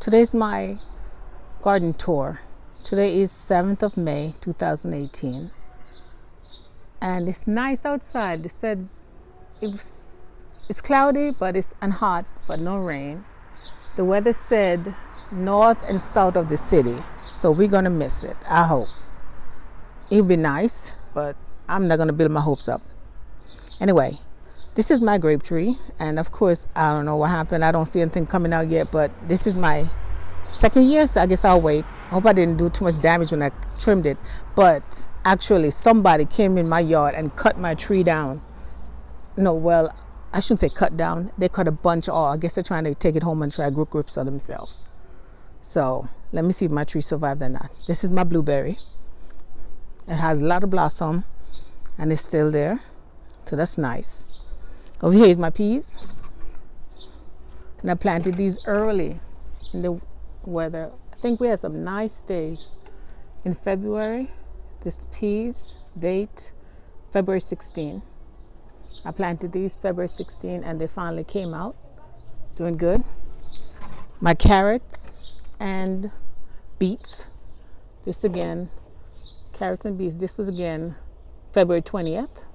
Today's my garden tour. Today is 7th of May 2018 and it's nice outside. They said it's cloudy but it's and hot but no rain. The weather said north and south of the city, so we're gonna miss it. I hope it'll be nice, but I'm not gonna build my hopes up. Anyway, this is my grape tree, and of course I don't know what happened. I don't see anything coming out yet, but this is my second year, so I guess I'll wait. I hope I didn't do too much damage when I trimmed it, but actually somebody came in my yard and cut my tree down. No, well, I shouldn't say cut down. They cut a bunch off. I guess they're trying to take it home and try to grow grapes on themselves. So let me see if my tree survived or not. This is my blueberry. It has a lot of blossom and it's still there, so that's nice. Over here is my peas, and I planted these early in the weather. I think we had some nice days in February. This peas date February 16. I planted these February 16 and they finally came out doing good. My carrots and beets, this again, carrots and beets, this was again February 20th.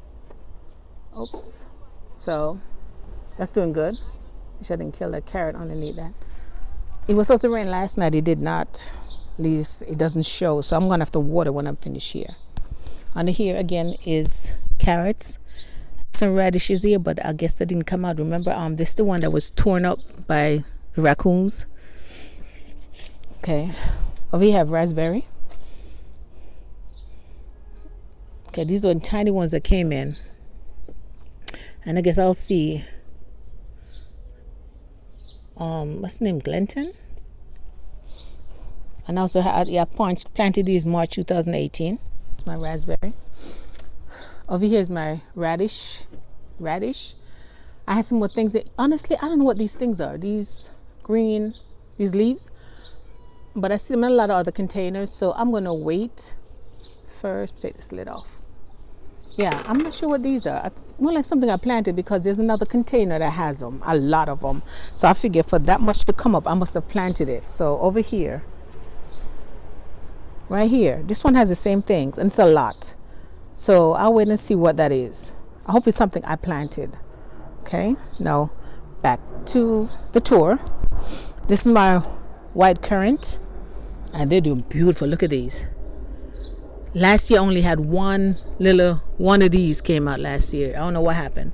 Oops. So that's doing good. Wish I didn't kill that carrot underneath that. It was supposed to rain last night. It did not. At least it doesn't show. So I'm gonna have to water when I'm finished here. Under here again is carrots. Some radishes here, but I guess they didn't come out. Remember, this is the one that was torn up by the raccoons. Okay. Over here have raspberry. Okay, these are the tiny ones that came in. And I guess I'll see what's the name, Glenton. And also planted these March 2018. It's my raspberry. Over here is my radish. I had some more things that honestly I don't know what these things are. These leaves, but I see them in a lot of other containers, so I'm gonna wait first. Take this lid off. Yeah, I'm not sure what these are. It's more like something I planted because there's another container that has them, a lot of them. So I figured for that much to come up, I must have planted it. So over here, right here, this one has the same things, and it's a lot. So I'll wait and see what that is. I hope it's something I planted. Okay, now back to the tour. This is my white currant, and they're doing beautiful. Look at these. Last year I only had one of these came out last year. I don't know what happened.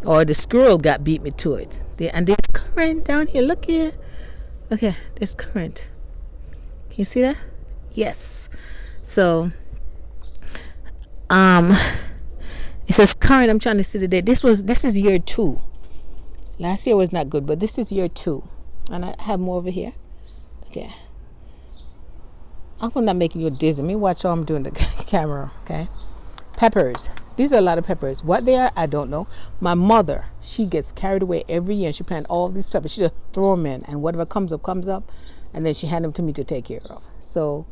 Or the squirrel beat me to it. And there's currant down here. Look here. Okay, there's currant. Can you see that? Yes. So it says currant. I'm trying to see the date. This is year 2. Last year was not good, but this is year 2. And I have more over here. Okay. I hope I'm not making you dizzy. Let me watch how I'm doing the camera, okay? Peppers. These are a lot of peppers. What they are, I don't know. My mother, she gets carried away every year and she plants all these peppers. She just throw them in, and whatever comes up, and then she had them to me to take care of. So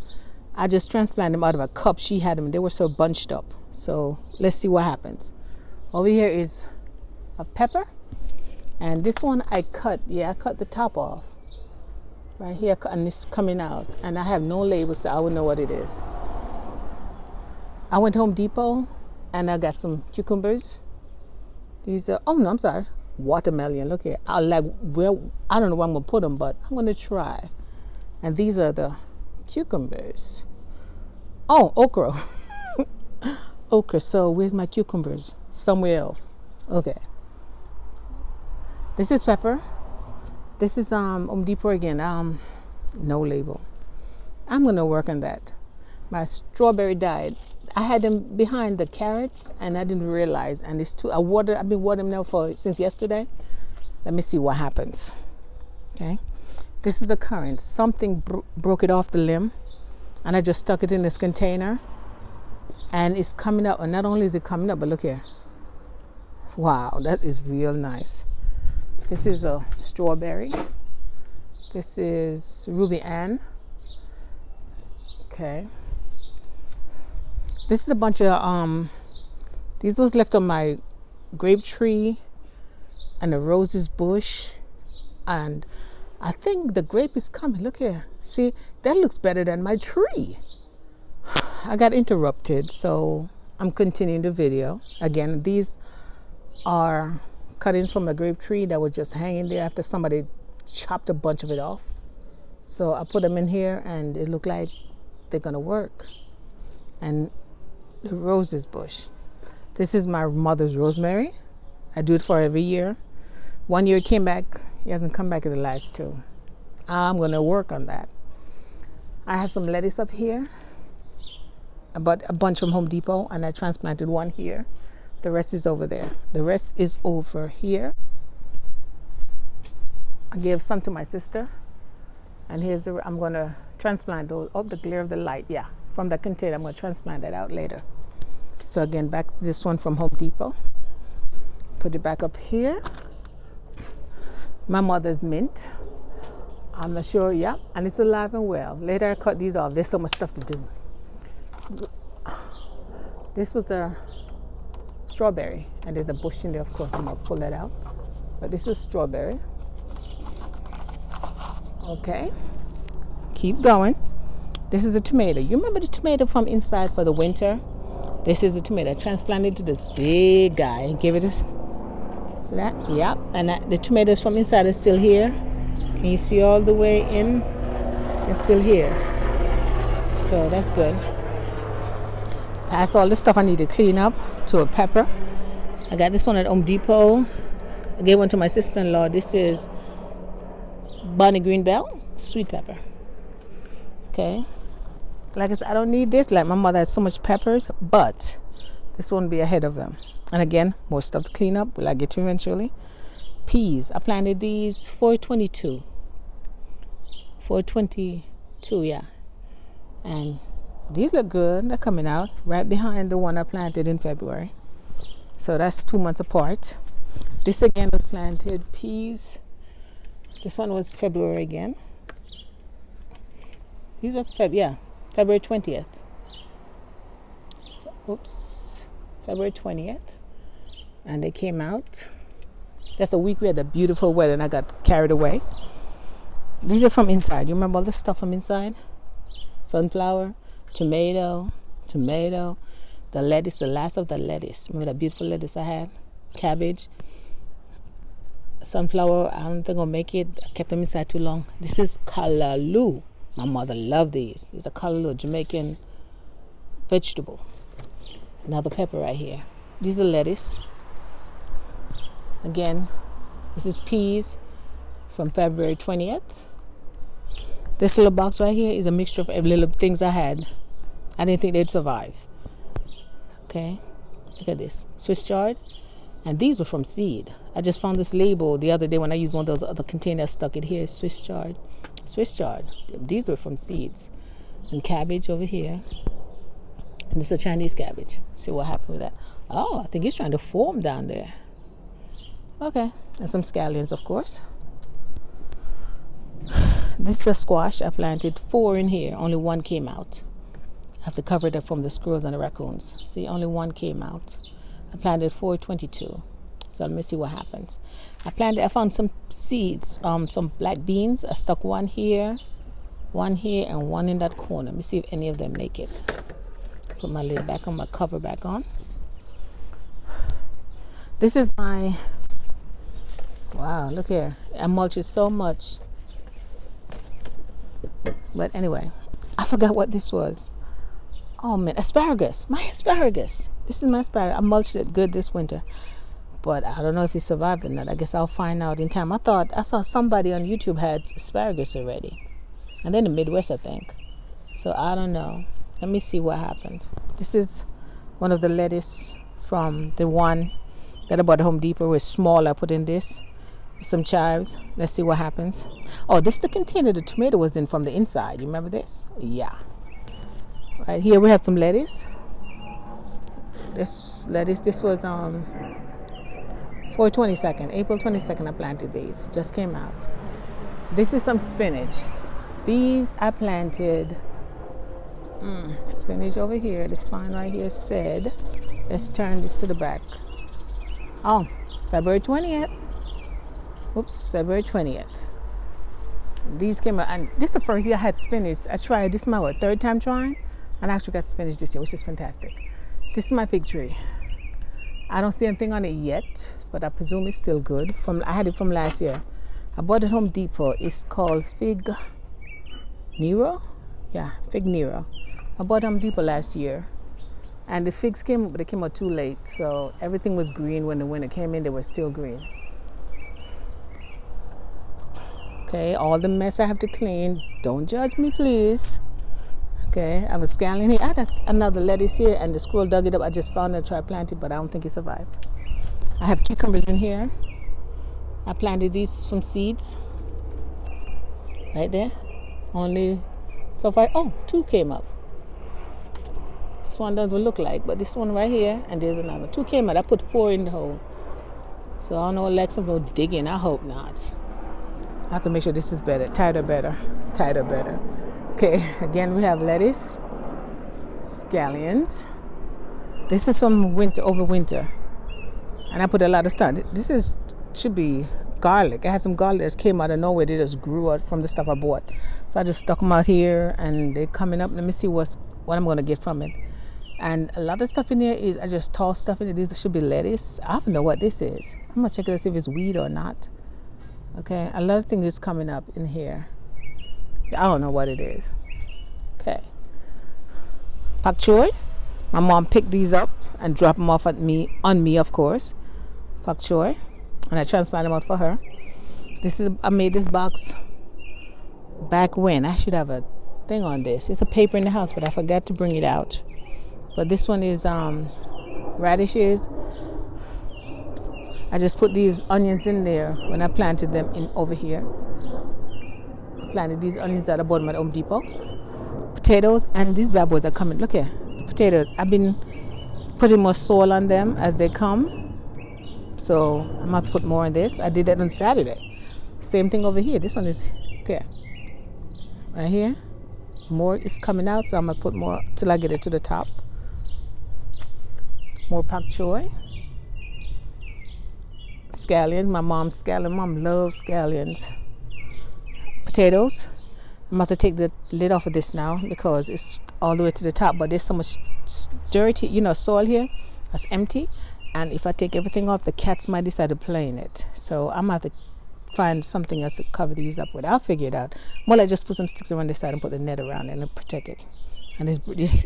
I just transplanted them out of a cup. She had them. They were so bunched up. So let's see what happens. Over here is a pepper. And this one I cut. Yeah, I cut the top off. Right here, and it's coming out, and I have no label, so I wouldn't know what it is. I went to Home Depot and I got some cucumbers. These are, oh no, I'm sorry, watermelon. Look here. I don't know where I'm gonna put them, but I'm gonna try. And these are the cucumbers. Oh, okra. Okra. So where's my cucumbers? Somewhere else. Okay. This is pepper. This is Home Depot again. No label. I'm gonna work on that. My strawberry died. I had them behind the carrots and I didn't realize. And it's too. I've been watering them now since yesterday. Let me see what happens. Okay. This is the currant. Something broke it off the limb, and I just stuck it in this container, and it's coming up. And not only is it coming up, but look here. Wow, that is real nice. This is a strawberry. This is Ruby Ann. Okay. This is a bunch of these was left on my grape tree and a roses bush, and I think the grape is coming. Look here. See, that looks better than my tree. I got interrupted, so I'm continuing the video. Again, these are cuttings from a grape tree that was just hanging there after somebody chopped a bunch of it off. So I put them in here and it looked like they're gonna work. And the roses bush. This is my mother's rosemary. I do it for every year. 1 year it came back. It hasn't come back in the last 2. I'm gonna work on that. I have some lettuce up here. I bought a bunch from Home Depot and I transplanted one here. The rest is over there. The rest is over here. I gave some to my sister. And I'm gonna transplant those. Oh, the glare of the light. Yeah, from the container. I'm gonna transplant that out later. So again, back this one from Home Depot. Put it back up here. My mother's mint. I'm not sure, yeah, and it's alive and well. Later I cut these off. There's so much stuff to do. This was a strawberry, and there's a bush in there, of course. I'm gonna pull that out. But this is strawberry. Okay, keep going. This is a tomato. You remember the tomato from inside for the winter? This is a tomato. I transplanted to this big guy and give it a... See that? Yep. And the tomatoes from inside are still here. Can you see all the way in? They're still here. So that's good. Pass all the stuff I need to clean up to a pepper. I got this one at Home Depot. I gave one to my sister-in-law. This is Bonnie Green Bell, sweet pepper. Okay. Like I said, I don't need this. Like my mother has so much peppers, but this won't be ahead of them. And again, more stuff to clean up. Will I get to eventually? Peas. I planted these 422. 422, yeah. And these look good. They're coming out right behind the one I planted in February. So that's 2 months apart. This again was planted peas. This one was February again. These were February 20th. Oops. February 20th. And they came out. That's a week we had a beautiful weather and I got carried away. These are from inside. You remember all the stuff from inside? Sunflower, tomato, the lettuce, the last of the lettuce. Remember that beautiful lettuce I had? Cabbage. Sunflower, I don't think I'll make it. I kept them inside too long. This is callaloo. My mother loved these. These are callaloo, Jamaican vegetable. Another pepper right here. These are lettuce. Again, this is peas from February 20th. This little box right here is a mixture of every little things I had. I didn't think they'd survive. Okay, look at this. Swiss chard. And these were from seed. I just found this label the other day when I used one of those other containers, stuck it here, Swiss chard. Swiss chard. These were from seeds. And cabbage over here. And this is a Chinese cabbage. See what happened with that. Oh, I think he's trying to form down there. Okay. And some scallions, of course. This is a squash. I planted 4 in here. Only 1 came out. I have to cover it up from the squirrels and the raccoons. See, only 1 came out. I planted 422. So let me see what happens. I found some seeds, some black beans. I stuck 1 here, and 1 in that corner. Let me see if any of them make it. Put my lid back on, my cover back on. This is my, wow, look here. I mulch it so much. But anyway, I forgot what this was. Oh man, asparagus. My asparagus. This is my asparagus. I mulched it good this winter. But I don't know if it survived or not. I guess I'll find out in time. I saw somebody on YouTube had asparagus already. And then the Midwest, I think. So I don't know. Let me see what happens. This is one of the lettuce from the one that I bought at Home Depot. It was small. I put in this with some chives. Let's see what happens. Oh, this is the container the tomato was in from the inside. You remember this? Yeah. Right here we have some lettuce. This lettuce, this was April 22nd I planted these. Just came out. This is some spinach. These I planted spinach over here. The sign right here said, let's turn this to the back. Oh, February 20th. Oops, February 20th. These came out, and this is the first year I had spinach. I tried, this is my third time trying, and I actually got spinach this year, which is fantastic. This is my fig tree. I don't see anything on it yet, but I presume it's still good. I had it from last year. I bought it at Home Depot. It's called Fig Nero. Yeah, Fig Nero. I bought it at Home Depot last year. And the figs came, but they came out too late. So everything was green when the winter came in. They were still green. Okay, all the mess I have to clean. Don't judge me, please. Okay, I have a scallion here. I had another lettuce here, and the squirrel dug it up. I just found it, tried to plant it, but I don't think it survived. I have cucumbers in here. I planted these from seeds. Right there. Only so far. Oh, 2 came up. This one doesn't look like, but this one right here, and there's another. 2 came out. I put 4 in the hole. So I don't know, like some digging. I hope not. I have to make sure this is better. Tighter, better. Tighter, better. Okay, again, we have lettuce, scallions. This is from over winter. And I put a lot of stuff. This should be garlic. I had some garlic that came out of nowhere. They just grew out from the stuff I bought. So I just stuck them out here, and they're coming up. Let me see what I'm going to get from it. And a lot of stuff in there is, I just toss stuff in it. This should be lettuce. I don't know what this is. I'm going to check it to see if it's weed or not. Okay, a lot of things is coming up in here. I don't know what it is. Okay. Pak Choy. My mom picked these up and dropped them off on me, of course. Pak Choy. And I transplanted them out for her. I made this box back when. I should have a thing on this. It's a paper in the house, but I forgot to bring it out. But this one is radishes. I just put these onions in there when I planted them in over here. I planted these onions at the bottom at Home Depot. Potatoes, and these bad boys are coming. Look here, the potatoes. I've been putting more soil on them as they come. So I'm going to have to put more on this. I did that on Saturday. Same thing over here. This one is here. Right here. More is coming out, so I'm going to put more till I get it to the top. More Pak Choy. Scallions, my mom's scallion. Mom loves scallions. Potatoes. I'm about to take the lid off of this now because it's all the way to the top, but there's so much dirty, soil here that's empty. And if I take everything off, the cats might decide to play in it. So I'm going to have to find something else to cover these up with. I'll figure it out. More like just put some sticks around this side and put the net around it and protect it. And it's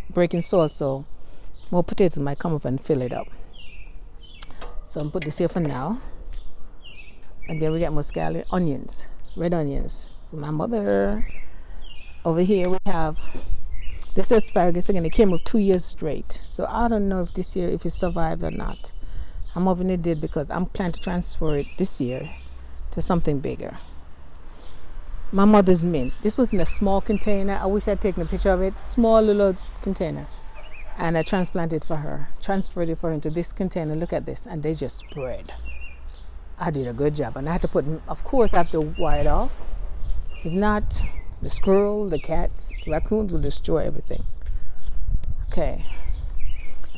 breaking soil, so more potatoes might come up and fill it up. So I'm put this here for now. Again, we got more scallion onions, red onions from my mother. Over here we have this asparagus. Again, it came up 2 years straight. So I don't know if this year if it survived or not. I'm hoping it did because I'm planning to transfer it this year to something bigger. My mother's mint. This was in a small container. I wish I'd taken a picture of it. Small little container. And I transplanted for her. Transferred it for her into this container. Look at this. And they just spread. I did a good job. And I had to of course, I have to wire it off. If not, the squirrel, the cats, the raccoons will destroy everything. Okay.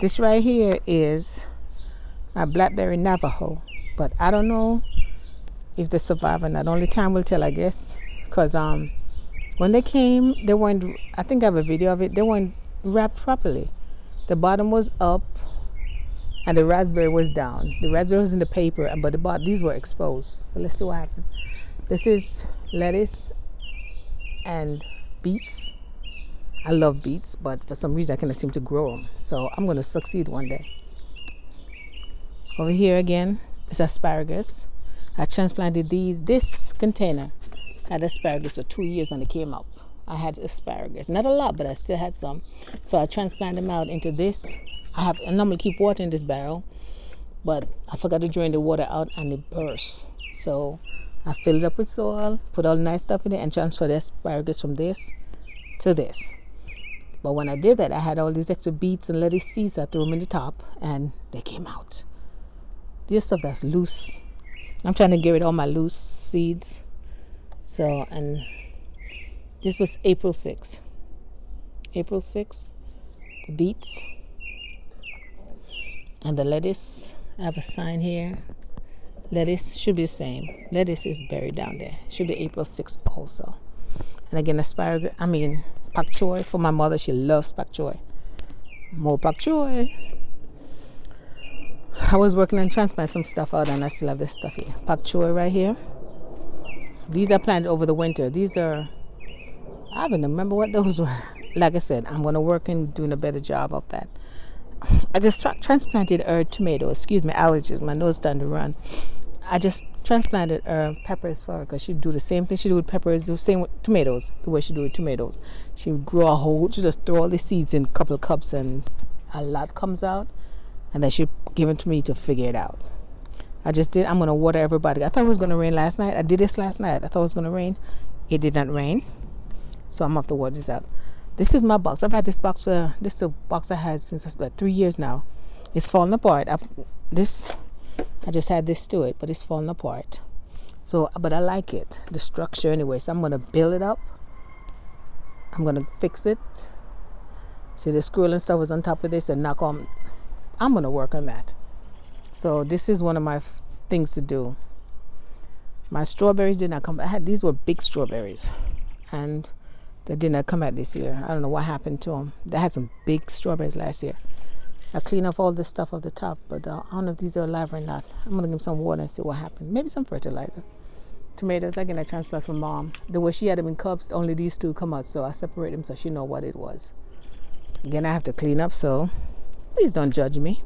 This right here is my blackberry Navajo. But I don't know if they survive or not. Only time will tell, I guess. Because when they came, they weren't, I think I have a video of it, they weren't wrapped properly. The bottom was up and the raspberry was down. The raspberry was in the paper, but these were exposed. So let's see what happened. This is lettuce and beets. I love beets, but for some reason I can't seem to grow them. So I'm going to succeed one day. Over here again is asparagus. I transplanted this container had asparagus for 2 years and it came up. I had asparagus, not a lot, but I still had some. So I transplanted them out into this. I normally keep water in this barrel, but I forgot to drain the water out and it burst. So I filled it up with soil, put all the nice stuff in it, and transferred the asparagus from this to this. But when I did that, I had all these extra beets and lettuce seeds. I threw them in the top, and they came out. This stuff that's loose. I'm trying to get rid of all my loose seeds. So, and this was April 6th. April 6th, the beets and the lettuce. I have a sign here. Lettuce should be the same. Lettuce is buried down there. Should be April 6th also. And again, asparagus, Pak Choy for my mother. She loves Pak Choy. More Pak Choy. I was working on transplant some stuff out, and I still have this stuff here. Pak Choy right here. These are planted over the winter. These are, I don't remember what those were. Like I said, I'm going to work in doing a better job of that. I just transplanted tomatoes. Excuse me, allergies. My nose is starting to run. I just transplanted peppers for her because she'd do the same thing she do with peppers, the same with tomatoes, the way she do with tomatoes. She would grow a whole, she just throw all the seeds in a couple of cups and a lot comes out. And then she'd give it to me to figure it out. I just did. I'm going to water everybody. I thought it was going to rain last night. I did this last night. I thought it was going to rain. It did not rain. So I'm going to have to water this out. This is my box. I've had this box for, this is a box I had since like 3 years now. It's falling apart. I just had this to it, but it's falling apart. So, but I like it. The structure anyway. So I'm going to build it up. I'm going to fix it. See, the squirrel and stuff was on top of this and knock on. I'm going to work on that. So this is one of my things to do. My strawberries did not come. These were big strawberries. And they did not come out this year. I don't know what happened to them. They had some big strawberries last year. I cleaned off all this stuff off the top, but I don't know if these are alive or not. I'm going to give them some water and see what happened. Maybe some fertilizer. Tomatoes, again, I transferred from Mom. The way she had them in cups, only these two come out, so I separate them so she know what it was. Again, I have to clean up, so please don't judge me.